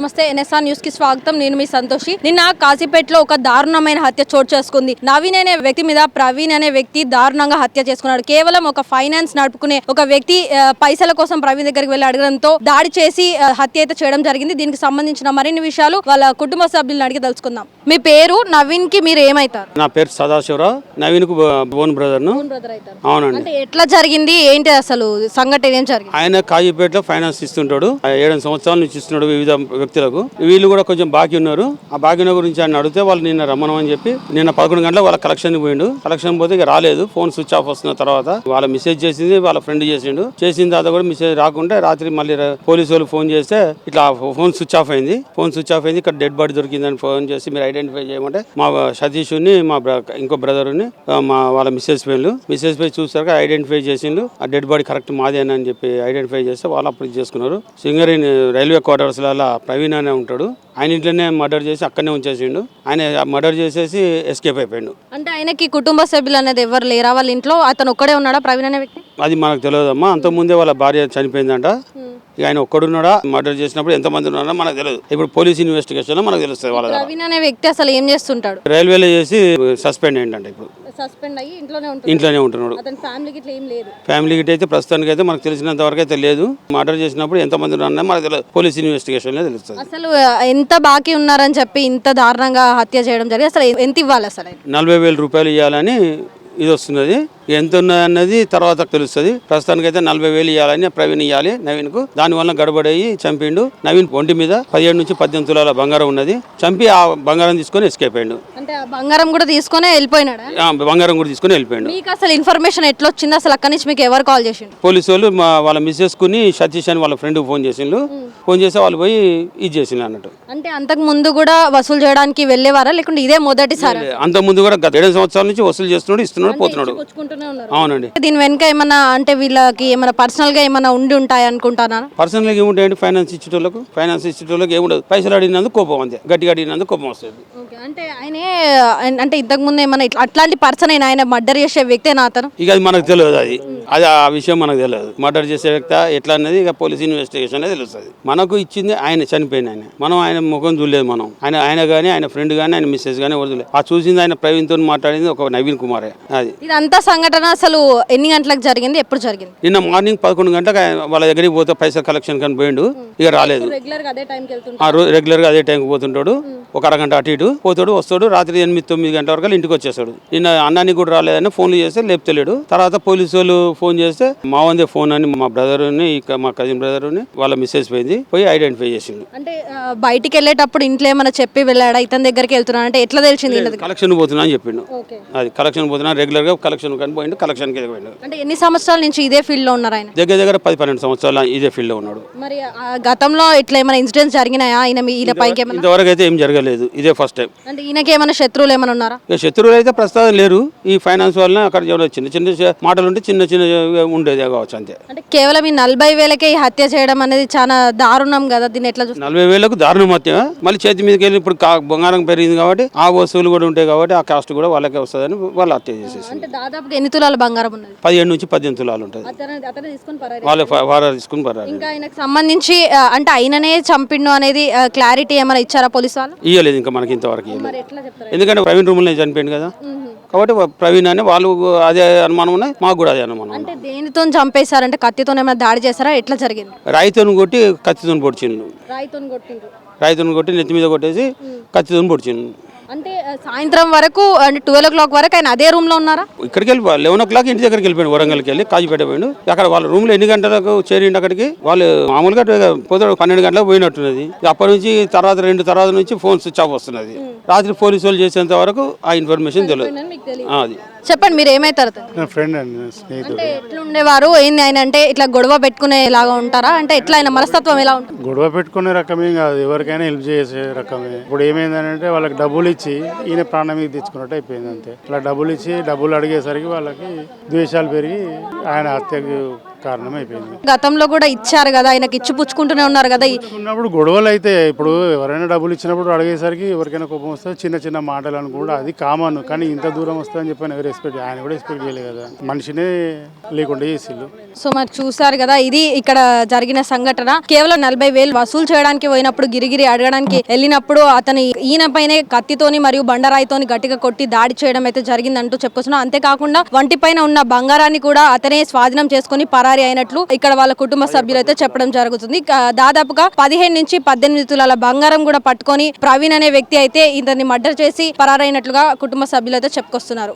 నమస్తే NSR news కి స్వాగతం. నేను మీ సంతోషి. నిన్న కాజీపేటలో ఒక దారుణమైన హత్య చోటు చేసుకుంది. నవీన్ అనే వ్యక్తి మీద ప్రవీణ్ అనే వ్యక్తి దారుణంగా హత్య చేసుకున్నాడు. కేవలం ఒక ఫైనాన్స్ నడుపుకునే ఒక వ్యక్తి పైసల కోసం ప్రవీణ్ దగ్గరికి వెళ్లి అడగడంతో దాడి చేసి హత్య అయితే చేయడం జరిగింది. దీనికి సంబంధించిన మరిన్ని విషయాలు వాళ్ళ కుటుంబ సభ్యులను అడిగి తెలుసుకుందాం. మీ పేరు? నవీన్ కి మీరు ఏమైతారు? నా పేరు సదాశివరావు. నవీన్ కు ఓన్ బ్రదర్. అవునండి. అంటే ఎట్లా జరిగింది ఏంటి అసలు సంఘటన ఏం జరిగింది? ఆయన కాజీపేటలో ఫైనాన్స్ ఇస్తుంటాడు. 7 సంవత్సరాల నుంచి ఇస్తున్నాడు వివిధ వ్యక్తులకు. వీళ్ళు కూడా కొంచెం బాకీ ఉన్నారు. ఆ బాకీ గురించి ఆయన అడిగితే వాళ్ళు నిన్న రమ్మనమని చెప్పి నిన్న 11 గంటలకు వాళ్ళ కలెక్షన్ పోయిండు. కలెక్షన్ పోతే ఇక రాలేదు. ఫోన్ స్విచ్ ఆఫ్ వస్తున్న తర్వాత వాళ్ళ మెసేజ్ చేసింది వాళ్ళ ఫ్రెండ్ చేసిండు. చేసిన తర్వాత కూడా మెసేజ్ రాకుంటే రాత్రి మళ్ళీ పోలీసు వాళ్ళు ఫోన్ చేస్తే ఇట్లా ఫోన్ స్విచ్ ఆఫ్ అయింది. ఇక్కడ డెడ్ బాడీ దొరికిందని ఫోన్ చేసి మీరు ఐడెంటిఫై చేయమంటే మా సతీష్ మా ఇంకో బ్రదర్ మా వాళ్ళ మిస్సెస్ పై చూసాక ఐడెంటిఫై చేసిండు. ఆ డెడ్ బాడీ కరెక్ట్ మాదేనని చెప్పి ఐడెంటిఫై చేస్తే వాళ్ళు అప్పుడు చేసుకున్నారు. సింగరి రైల్వే క్వార్టర్స్ లలో ప్రవీణ్ అనే ఉంటాడు. ఆయన ఇంట్లోనే మర్డర్ చేసి అక్కడనే ఉంచేసిండు. ఆయన మర్డర్ చేసేసి ఎస్కేప్ అయిపోయిండు. అంటే ఆయనకి కుటుంబ సభ్యులు అనేది ఎవరు లేరా వాళ్ళ ఇంట్లో? అతను ఒక్కడే ఉన్నాడా ప్రవీణ్ అనే వ్యక్తి? అది మనకు తెలియదమ్మా. అంతకుముందే వాళ్ళ భార్య చనిపోయిందంట. ఇక ఆయన ఒక్కడున్నాడా, మర్డర్ చేసినప్పుడు ఎంతమంది ఉన్నారో మనకు తెలియదు. ఇప్పుడు పోలీస్ ఇన్వెస్టిగేషన్ లో మనకు తెలుస్తుంది. వాళ్ళ ప్రవీణ్ అనే వ్యక్తి అసలు ఏం చేస్తుంటాడు? రైల్వేలో చేసి సస్పెండ్ అయ్యిందంట. ఇప్పుడు సస్పెండ్ అయ్యి ఇంట్లోనే ఉంటున్నాడు. ఫ్యామిలీ గిట్ అయితే ప్రస్తుతానికి అయితే మనకు తెలిసినంత వరకు అయితే లేదు. మర్డర్ చేసినప్పుడు ఎంతమంది ఉన్నారో మనకు తెలియదు. పోలీస్ ఇన్వెస్టిగేషన్ లో తెలుస్తుంది. అసలు ఎంత బాకీ ఉన్నారని చెప్పి ఇంత దారుణంగా హత్య చేయడం జరిగింది. అసలు ఎంత ఇవ్వాలి? అసలు 40,000 రూపాయలు ఇవ్వాలని ఇది వస్తున్నది. ఎంత ఉన్నదన్నది తర్వాత తెలుస్తుంది. ప్రస్తుతానికి అయితే 40,000 ఇవ్వాలని ప్రవీణ్ ఇవ్వాలి నవీన్ కు. దానివల్ల గడబడయ్యి చంపిండు. నవీన్ ఒంటి మీద 17 నుంచి 18 తులాల బంగారం ఉన్నది. చంపి ఆ బంగారం తీసుకొని ఎస్కేప్ అయ్యిండు. అంటే బంగారం కూడా తీసుకొని వెళ్ళిపోయినాడు. బంగారం కూడా తీసుకొని వెళ్ళిపోయిండు. మీకు అసలు ఇన్ఫర్మేషన్ ఎట్లా వచ్చింది? అసలు అక్కడి నుంచి మీకు ఎవరు కాల్ చేసిండు? పోలీసు వాళ్ళు వాళ్ళ మిస్సెస్ కుని సతీష్ అని వాళ్ళ ఫ్రెండ్ ఫోన్ చేసిండు. ఫోన్ చేస్తే వాళ్ళు పోయి ఇది చేసిండు అన్నట్టు. అంటే అంతకు ముందు కూడా వసూలు చేయడానికి వెళ్ళేవారా లేకుంటే ఇదే మొదటిసారి? అంత ముందు కూడా 7 సంవత్సరాల నుంచి వసూలు చేస్తున్నాడు, ఇస్తున్నాడు, పోతున్నాడు. అవునండి. దీని వెనక ఏమన్నా అంటే వీళ్ళకి ఏమైనా పర్సనల్ గా ఏమైనా ఉండి ఉంటాయి అనుకుంటానా? పర్సనల్ గా ఏముంటాయండి? ఫైనాన్స్ ఇచ్చేటోళ్ళకి ఏముండదు. పైసలు అడిగినందుకు కోపం, అంతే. గట్టిగా అడిగినందుకు కోపం వస్తుంది. అంటే ఆయనే అంటే ఇంతకు ముందు ఏమైనా అట్లాంటి పర్సన్ ఆయన మర్డర్ చేసే వ్యక్తేనా అతను? ఇక అది మనకు తెలియదు. అది ఆ విషయం మనకు తెలియదు. మర్డర్ చేసే వ్యక్తి ఎట్లా అనేది ఇక పోలీస్ ఇన్వెస్టిగేషన్ తెలుస్తుంది. మనకు ఇచ్చింది ఆయన చనిపోయిన ఆయన. మనం ఆయన ముఖం చూడలేదు. మనం ఆయన కానీ ఆయన ఫ్రెండ్ కానీ ఆయన మిస్సెస్ కానీ వదిలేదు. ఆ చూసింది ఆయన ప్రవీణ్ తో మాట్లాడింది ఒక నవీన్ కుమార్. అది ఇదంతా సంఘటన అసలు ఎన్ని గంటలకు జరిగింది? ఎప్పుడు జరిగింది? నిన్న మార్నింగ్ 11 గంటలకు వాళ్ళ దగ్గరికి పోతే పైసలు కలెక్షన్ కానీ పోయిండు. ఇక రాలేదు. రెగ్యులర్ గా అదే టైంకి పోతుంటాడు. ఒక అరగంట అటు ఇటు పోతాడు, వస్తాడు. రాత్రి 8-9 గంటల వరకు ఇంటికి వచ్చేస్తాడు. నిన్న అన్నానికి కూడా రాలేదని ఫోన్లు చేస్తే లేపుతలేడు. తర్వాత పోలీసు వాళ్ళు ఫోన్ చేస్తే మా వందే ఫోన్ అని మా బ్రదర్ మా కజిన్ బ్రదర్ వాళ్ళ మిస్సెస్ పోయి ఐడెంటిఫై చేసిండు. అంటే బయటికి వెళ్ళేటప్పుడు ఇంట్లో ఏమైనా చెప్పి వెళ్ళాడా ఇతని దగ్గరికి వెళ్తున్నా అంటే ఎట్లా తెలిసింది? కలెక్షన్ పోతున్నా అని చెప్పిండు. అది కలెక్షన్ పోతున్నా, రెగ్యులర్ గా కలెక్షన్ కానీ పోయిండు. కలెక్షన్ కి పోయిండు. అంటే ఎన్ని సంవత్సరాల నుంచి ఇదే ఫీల్డ్ లో ఉన్నారు ఆయన? దగ్గర 10-12 సంవత్సరాలు ఇదే ఫీల్డ్ లో ఉన్నాడు. మరి గతంలో ఇట్లా ఏమైనా ఇన్సిడెంట్స్ జరిగినాయా ఈయన పైకి? ఇంతవరకు అయితే ఏం జరగలేదు. ఇదే ఫస్ట్ టైం. అంటే ఈయనకి ఏమైనా శత్రువులు ఏమైనా ఉన్నారా? శత్రువులు అయితే ప్రస్తుతం లేరు. ఈ ఫైనాన్స్ వల్ల అక్కడ చిన్న చిన్న మాటలు ఉంటే చిన్న ఉండేది కావచ్చు, అంతే. అంటే కేవలం ఈ 40,000కే ఈ హత్య చేయడం అనేది చాలా దారుణం కదా. దీన్ని ఎట్లా చూస్తారు? 40,000కు దారుణం హత్య. మళ్ళీ చేతి మీదకి వెళ్ళి ఇప్పుడు బంగారం పెరిగింది కాబట్టి ఆ వస్తువులు కూడా ఉంటాయి కాబట్టి ఆ కాస్ట్ కూడా వాళ్ళకే వస్తుందని వాళ్ళు హత్య చేసేసి. అంటే దాదాపుగా ఎన్ని తులాల బంగారం ఉన్నది? 17 నుంచి 18 తులాలు ఉంటుంది. వాళ్ళు తీసుకుని పరారు. ఇంకా ఆయనకు సంబంధించి అంటే ఆయననే చంపిండు అనేది క్లారిటీ ఏమైనా ఇచ్చారా పోలీసు వాళ్ళు? ఇవ్వలేదు ఇంకా మనకి ఇంతవరకు. ఎందుకంటే ప్రవీణ్ రూమ్ లో చనిపోయింది కదా, కాబట్టి ప్రవీణ్ అని వాళ్ళు అదే అనుమానం ఉన్నాయి, మాకు కూడా అదే అనుమానం. అంటే దేనితో చంపేశారంటే కత్తితో ఏమైనా దాడి చేశారా? ఎట్లా జరిగింది? రాయితోని కొట్టి కత్తితో పొడిచిండు. రాయితోని కొట్టి నెత్తి మీద కొట్టేసి కత్తితో పొడిచిండు. అంటే సాయంత్రం వరకు అంటే 12 o'clock వరకు ఆయన అదే రూమ్ లో ఉన్నారా? ఇక్కడికి వెళ్ళి 11 o'clock ఇంటి దగ్గరికి వెళ్ళిపోయాడు. వరంగల్కి వెళ్ళి కాజీపేట పోయిండు. అక్కడ వాళ్ళ రూమ్ లో ఎన్ని గంటలకు చేరిండు అక్కడికి? వాళ్ళు మామూలుగా పోతాడు 12 గంటలకు పోయినట్టున్నది. అప్పటి నుంచి తర్వాత నుంచి ఫోన్ స్విచ్ ఆఫ్ వస్తున్నది. రాత్రి పోలీసు వాళ్ళు చేసేంత వరకు ఆ ఇన్ఫర్మేషన్ తెలియదు. అది చెప్పండి, మీరు ఏమైతారు? ఫ్రెండ్ అండి, స్నేహితుడు. అంటే ఎట్లా ఉండేవారు? ఏంది ఆయన అంటే ఇట్లా గొడవ పెట్టుకునేలాగా ఉంటారా? అంటే ఎట్లా ఆయన మనస్తత్వం ఎలా ఉంటుంది? గొడవ పెట్టుకునే రకమేం కాదు, ఎవరికైనా హెల్ప్ చేసే రకమే. ఇప్పుడు ఏమైందంటే వాళ్ళకి డబ్బులు ఇచ్చి ఈయన ప్రాణం మీద తెచ్చుకున్నట్టు అయిపోయింది, అంతే. ఇట్లా డబ్బులు ఇచ్చి డబ్బులు అడిగేసరికి వాళ్ళకి ద్వేషాలు పెరిగి ఆయన హత్యకు కారణం అయిపోయింది. గతంలో కూడా ఇచ్చారు కదా, ఆయనకి ఇచ్చి పుచ్చుకుంటూనే ఉన్నారు కదా. ఉన్నప్పుడు గొడవలు అయితే ఇప్పుడు ఎవరైనా డబ్బులు ఇచ్చినప్పుడు అడిగేసరికి ఎవరికైనా కోపం వస్తుంది, చిన్న చిన్న మాటలు అని కూడా అది కామన్. కానీ ఇంత దూరం వస్తుందని చెప్పి ఎవరు ఎక్స్పెక్ట్, ఆయన కూడా ఎక్స్పెక్ట్ చేయలేదు కదా, మనిషినే లేకుండా చేసిళ్ళు. సో మరి చూసారు కదా, ఇది ఇక్కడ జరిగిన సంఘటన. కేవలం 40,000 వసూలు చేయడానికి పోయినప్పుడు గిరిగిరి అడగడానికి వెళ్ళినప్పుడు అతను ఈయన పైనే కత్తితోని మరియు బండరాయితోని గట్టిగా కొట్టి దాడి చేయడం అయితే జరిగిందంటూ చెప్పుకొస్తున్నాం. అంతేకాకుండా వంటి పైన ఉన్న బంగారాన్ని కూడా అతనే స్వాధీనం చేసుకుని పరారి అయినట్లు ఇక్కడ వాళ్ళ కుటుంబ సభ్యులు అయితే చెప్పడం జరుగుతుంది. దాదాపుగా 15 నుంచి 18 తులాల బంగారం కూడా పట్టుకొని ప్రవీణ్ అనే వ్యక్తి అయితే ఇతన్ని మర్డర్ చేసి పరారైనట్లుగా కుటుంబ సభ్యులు అయితే చెప్పుకొస్తున్నారు.